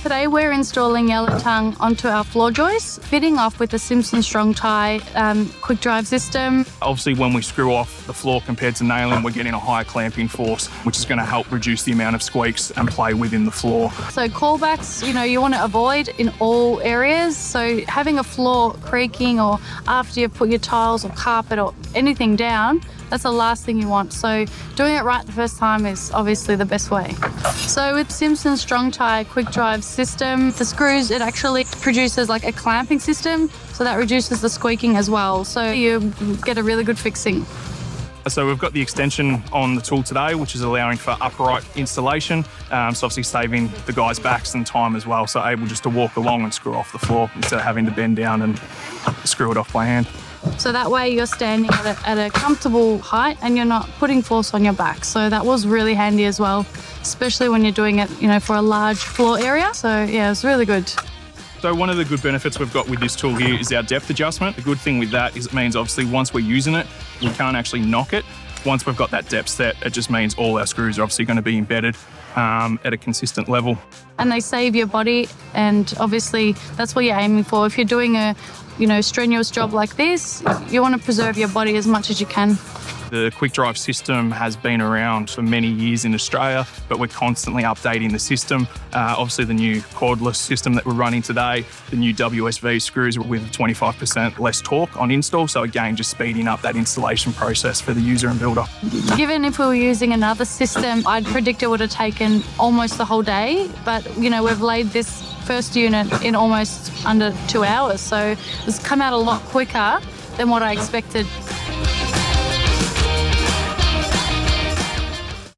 today we're installing yellow tongue onto our floor joists, fitting off with the Simpson Strong Tie quick drive system. Obviously, when we screw off the floor compared to nailing, we're getting a higher clamping force, which is going to help reduce the amount of squeaks and play within the floor. So callbacks, you want to avoid in all areas. So having a floor creaking or after you've put your tiles or carpet or anything down, that's the last thing you want. So doing it right the first time is obviously the best way. So with Simpson Strong Tie quick drive system, the screws, it actually produces like a clamping system, so that reduces the squeaking as well. So you get a really good fixing. So we've got the extension on the tool today, which is allowing for upright installation. So obviously saving the guys' backs and time as well. So able just to walk along and screw off the floor instead of having to bend down and screw it off by hand. So that way you're standing at a comfortable height and you're not putting force on your back. So that was really handy as well, especially when you're doing it, for a large floor area. So yeah, it's really good. So one of the good benefits we've got with this tool here is our depth adjustment. The good thing with that is it means obviously once we're using it, we can't actually knock it. Once we've got that depth set, it just means all our screws are obviously going to be embedded at a consistent level. And they save your body, and obviously that's what you're aiming for. If you're doing a strenuous job like this, you want to preserve your body as much as you can. The quick drive system has been around for many years in Australia, but we're constantly updating the system. Obviously the new cordless system that we're running today, the new WSV screws with 25% less torque on install. So again, just speeding up that installation process for the user and builder. Given if we were using another system, I'd predict it would have taken almost the whole day. But, we've laid this first unit in almost under 2 hours. So it's come out a lot quicker than what I expected.